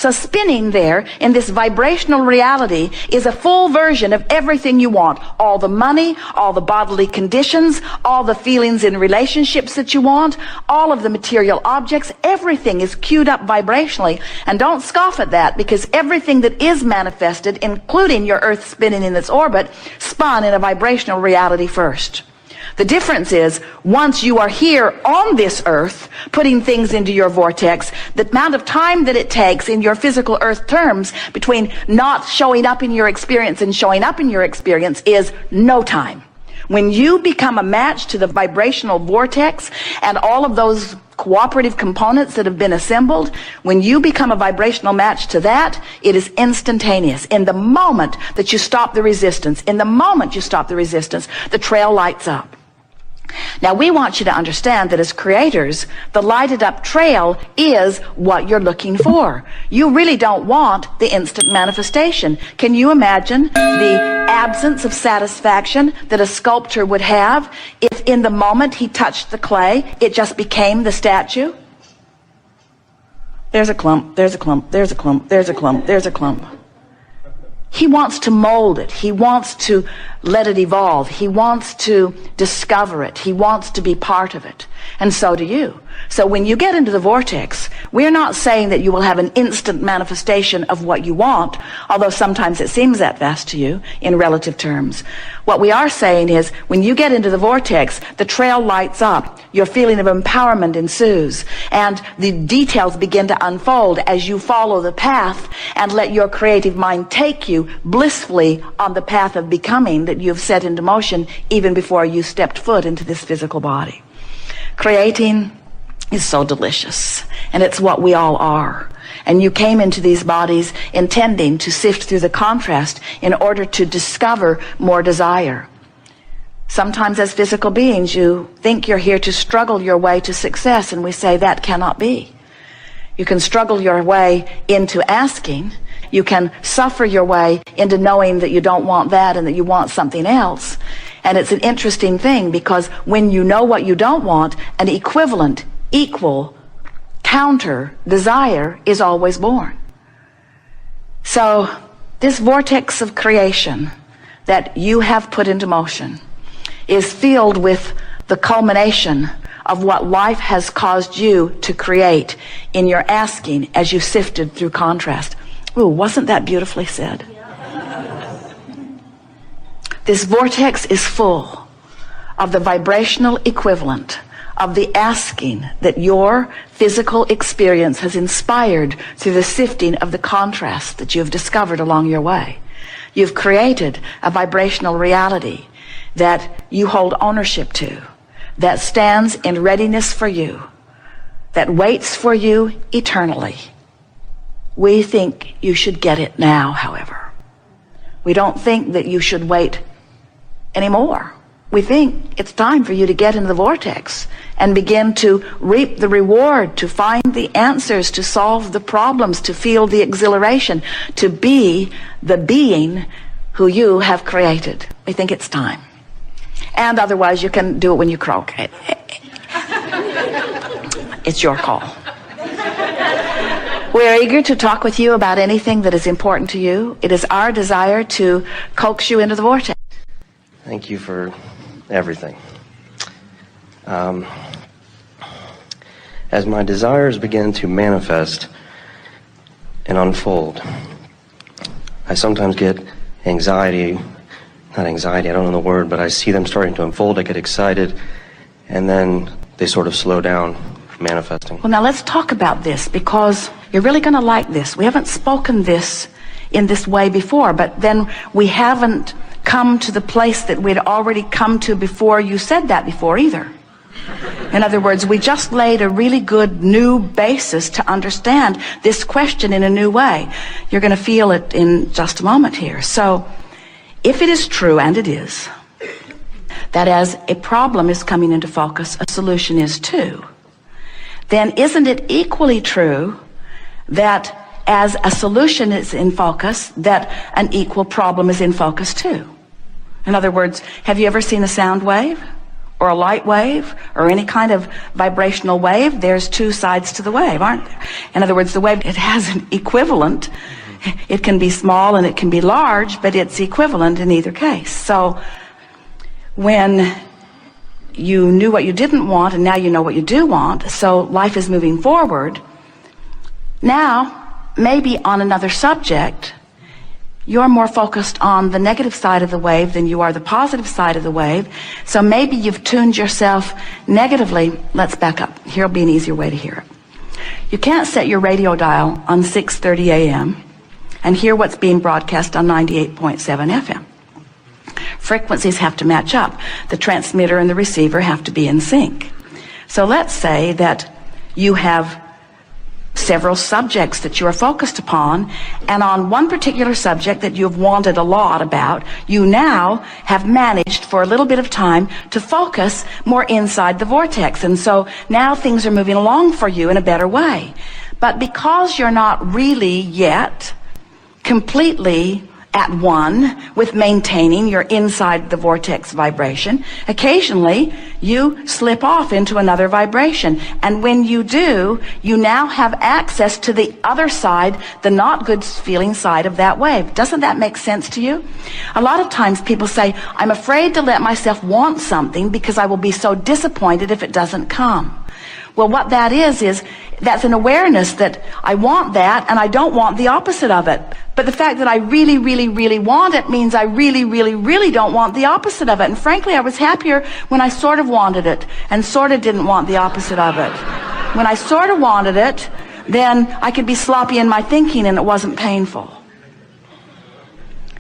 So spinning there in this vibrational reality is a full version of everything you want. All the money, all the bodily conditions, all the feelings in relationships that you want, all of the material objects, everything is queued up vibrationally. And don't scoff at that, because everything that is manifested, including your Earth spinning in its orbit, spun in a vibrational reality first. The difference is, once you are here on this earth, putting things into your vortex, the amount of time that it takes in your physical earth terms between not showing up in your experience and showing up in your experience is no time. When you become a match to the vibrational vortex and all of those cooperative components that have been assembled, when you become a vibrational match to that, it is instantaneous. In the moment that you stop the resistance, the trail lights up. Now, we want you to understand that as creators, the lighted up trail is what you're looking for. You really don't want the instant manifestation. Can you imagine the absence of satisfaction that a sculptor would have if in the moment he touched the clay, it just became the statue? There's a clump, there's a clump, there's a clump, there's a clump, there's a clump. He wants to mold it. He wants to let it evolve. He wants to discover it. He wants to be part of it. And so do you. So when you get into the vortex, we're not saying that you will have an instant manifestation of what you want, although sometimes it seems that fast to you in relative terms. What we are saying is, when you get into the vortex, the trail lights up, your feeling of empowerment ensues, and the details begin to unfold as you follow the path and let your creative mind take you blissfully on the path of becoming that you've set into motion even before you stepped foot into this physical body. Creating is so delicious, and it's what we all are. And you came into these bodies intending to sift through the contrast in order to discover more desire. Sometimes as physical beings, you think you're here to struggle your way to success, and we say that cannot be. You can struggle your way into asking. You can suffer your way into knowing that you don't want that and that you want something else. And it's an interesting thing, because when you know what you don't want, an equivalent, equal, counter desire is always born. So this vortex of creation that you have put into motion is filled with the culmination of what life has caused you to create in your asking as you sifted through contrast. Ooh, wasn't that beautifully said? This vortex is full of the vibrational equivalent of the asking that your physical experience has inspired through the sifting of the contrast that you've discovered along your way. You've created a vibrational reality that you hold ownership to, that stands in readiness for you, that waits for you eternally. We think you should get it now, however. We don't think that you should wait anymore. We think it's time for you to get into the vortex and begin to reap the reward, to find the answers, to solve the problems, to feel the exhilaration, to be the being who you have created. We think it's time. And otherwise, you can do it when you croak. It's your call. We're eager to talk with you about anything that is important to you. It is our desire to coax you into the vortex. Thank you for everything. As my desires begin to manifest and unfold, I sometimes get anxiety. Not anxiety, I don't know the word, but I see them starting to unfold. I get excited, and then they sort of slow down from manifesting. Well, now let's talk about this, because you're really going to like this. We haven't spoken this in this way before, but then we haven't come to the place that we'd already come to before you said that before either. In other words, we just laid a really good new basis to understand this question in a new way. You're going to feel it in just a moment here. So, if it is true, and it is, that as a problem is coming into focus, a solution is too, then isn't it equally true that as a solution is in focus, that an equal problem is in focus too? In other words, have you ever seen a sound wave? or a light wave or any kind of vibrational wave, there's two sides to the wave, aren't there? In other words, the wave, it has an equivalent. It can be small and it can be large, but it's equivalent in either case. So when you knew what you didn't want and now you know what you do want, so life is moving forward. Now, maybe on another subject, you're more focused on the negative side of the wave than you are the positive side of the wave. So maybe you've tuned yourself negatively. Let's back up. Here'll be an easier way to hear it. You can't set your radio dial on 6:30 a.m. and hear what's being broadcast on 98.7 FM. Frequencies have to match up. The transmitter and the receiver have to be in sync. So let's say that you have several subjects that you are focused upon, and on one particular subject that you have wanted a lot about, you now have managed for a little bit of time to focus more inside the vortex, and so now things are moving along for you in a better way. But because you're not really yet completely at one with maintaining your inside the vortex vibration, occasionally you slip off into another vibration. And when you do, you now have access to the other side, the not good feeling side of that wave. Doesn't that make sense to you? A lot of times people say, I'm afraid to let myself want something because I will be so disappointed if it doesn't come. Well, what that is that's an awareness that I want that and I don't want the opposite of it. But the fact that I really, really, really want it means I really, really, really don't want the opposite of it. And frankly, I was happier when I sort of wanted it and sort of didn't want the opposite of it. When I sort of wanted it, then I could be sloppy in my thinking and it wasn't painful.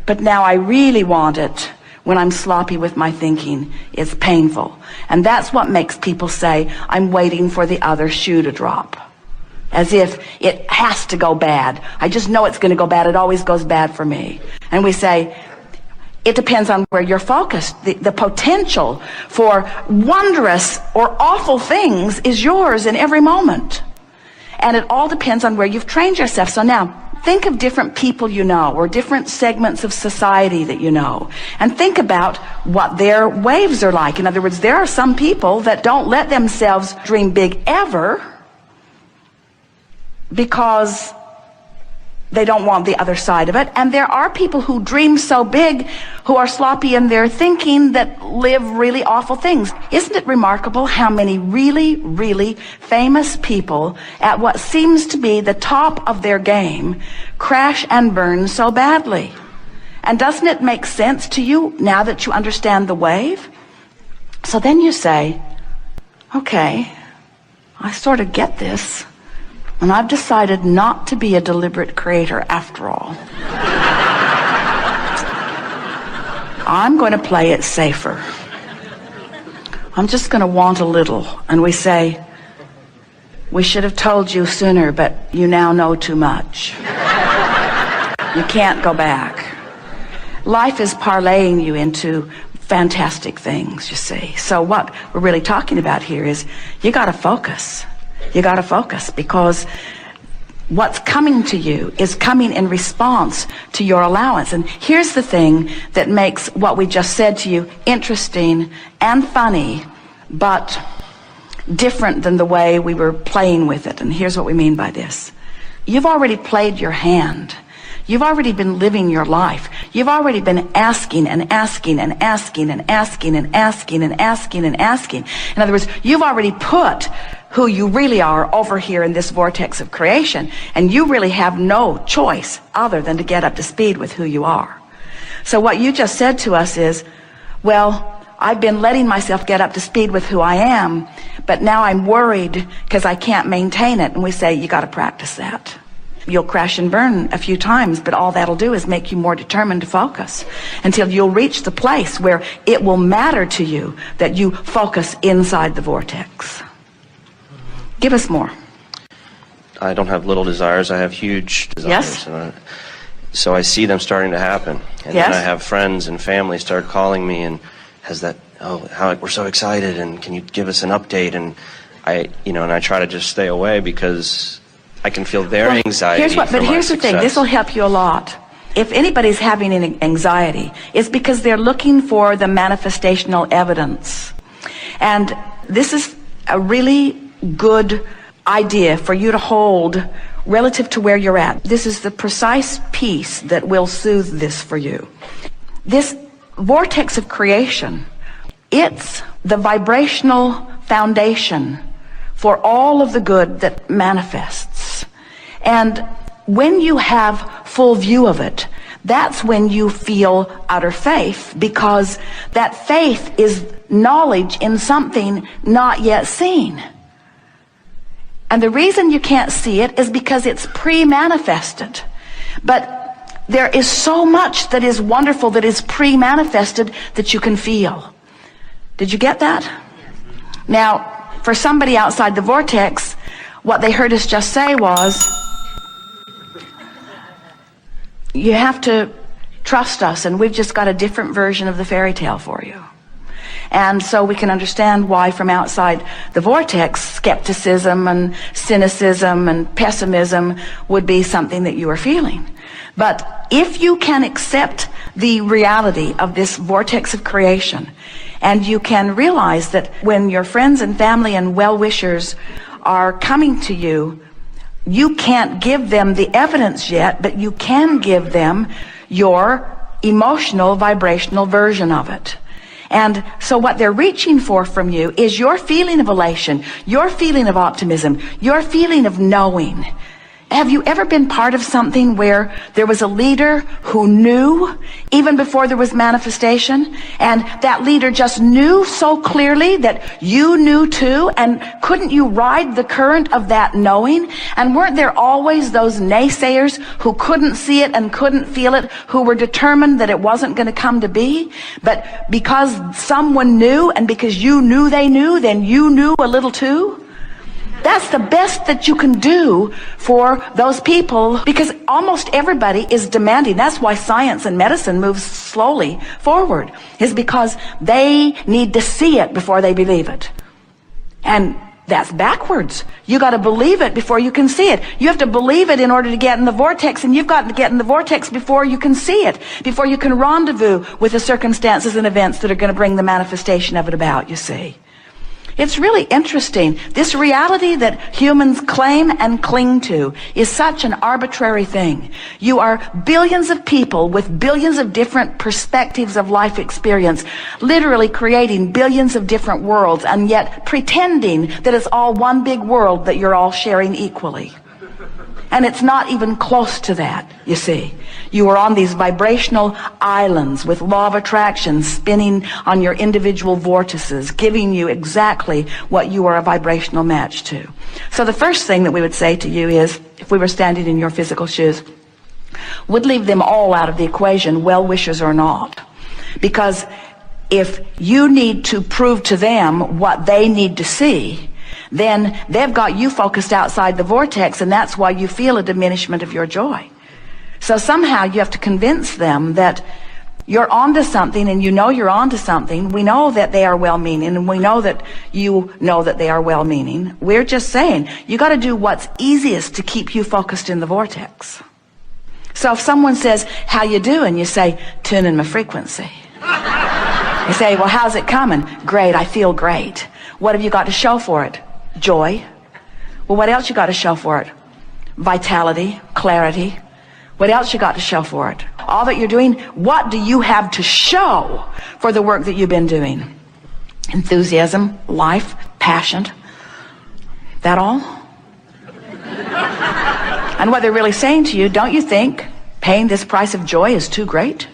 But now I really want it. When I'm sloppy with my thinking, it's painful. And that's what makes people say, I'm waiting for the other shoe to drop. As if it has to go bad. I just know it's going to go bad. It always goes bad for me. And we say, it depends on where you're focused. The potential for wondrous or awful things is yours in every moment. And it all depends on where you've trained yourself. So now, think of different people you know, or different segments of society that you know, and think about what their waves are like. In other words, there are some people that don't let themselves dream big ever because they don't want the other side of it. And there are people who dream so big, who are sloppy in their thinking, that live really awful things. Isn't it remarkable how many really, really famous people at what seems to be the top of their game crash and burn so badly? And doesn't it make sense to you now that you understand the wave? So then you say, okay, I sort of get this. And I've decided not to be a deliberate creator after all. I'm going to play it safer. I'm just going to want a little. And we say, we should have told you sooner, but you now know too much. You can't go back. Life is parlaying you into fantastic things, you see. So what we're really talking about here is you got to focus. You got to focus, because what's coming to you is coming in response to your allowance. And here's the thing that makes what we just said to you interesting and funny, but different than the way we were playing with it. And here's what we mean by this. You've already played your hand. You've already been living your life. You've already been asking and asking and asking and asking and asking and asking and asking. In other words, you've already put who you really are over here in this vortex of creation, and you really have no choice other than to get up to speed with who you are. So what you just said to us is, well, I've been letting myself get up to speed with who I am, but now I'm worried because I can't maintain it. And we say, you got to practice that. You'll crash and burn a few times, but all that'll do is make you more determined to focus until you'll reach the place where it will matter to you that you focus inside the vortex. Give us more. I don't have little desires. I have huge desires. Yes. So I see them starting to happen. And Yes. then I have friends and family start calling me and we're so excited, and can you give us an update? And I try to just stay away because I can feel their anxiety. Here's the thing. This will help you a lot. If anybody's having an anxiety, it's because they're looking for the manifestational evidence. And this is a really good idea for you to hold relative to where you're at. This is the precise piece that will soothe this for you. This vortex of creation, it's the vibrational foundation for all of the good that manifests. And when you have full view of it, that's when you feel utter faith, because that faith is knowledge in something not yet seen. And the reason you can't see it is because it's pre-manifested. But there is so much that is wonderful that is pre-manifested that you can feel. Did you get that? Now, for somebody outside the vortex, what they heard us just say was, you have to trust us, and we've just got a different version of the fairy tale for you. And so we can understand why from outside the vortex, skepticism and cynicism and pessimism would be something that you are feeling. But if you can accept the reality of this vortex of creation, and you can realize that when your friends and family and well-wishers are coming to you, you can't give them the evidence yet, but you can give them your emotional, vibrational version of it. And so what they're reaching for from you is your feeling of elation, your feeling of optimism, your feeling of knowing. Have you ever been part of something where there was a leader who knew even before there was manifestation, and that leader just knew so clearly that you knew too, and couldn't you ride the current of that knowing? And weren't there always those naysayers who couldn't see it and couldn't feel it, who were determined that it wasn't going to come to be? But because someone knew, and because you knew they knew, then you knew a little too? That's the best that you can do for those people, because almost everybody is demanding. That's why science and medicine moves slowly forward, is because they need to see it before they believe it. And that's backwards. You got to believe it before you can see it. You have to believe it in order to get in the vortex, and you've got to get in the vortex before you can see it, before you can rendezvous with the circumstances and events that are going to bring the manifestation of it about, you see. It's really interesting. This reality that humans claim and cling to is such an arbitrary thing. You are billions of people with billions of different perspectives of life experience, literally creating billions of different worlds, and yet pretending that it's all one big world that you're all sharing equally. And it's not even close to that, you see. You are on these vibrational islands with law of attraction spinning on your individual vortices, giving you exactly what you are a vibrational match to. So the first thing that we would say to you is, if we were standing in your physical shoes, would leave them all out of the equation, well-wishers or not. Because if you need to prove to them what they need to see, then they've got you focused outside the vortex, and that's why you feel a diminishment of your joy. So somehow you have to convince them that you're onto something, and you know you're onto something. We know that they are well-meaning, and we know that you know that they are well-meaning. We're just saying, you got to do what's easiest to keep you focused in the vortex. So if someone says, how you doing? You say, tuning my frequency. You say, well, how's it coming? Great, I feel great. What have you got to show for it? Joy. Well, what else you got to show for it? Vitality, clarity. What else you got to show for it? All that you're doing, what do you have to show for the work that you've been doing? Enthusiasm, life, passion. That all? And what they're really saying to you, don't you think paying this price of joy is too great?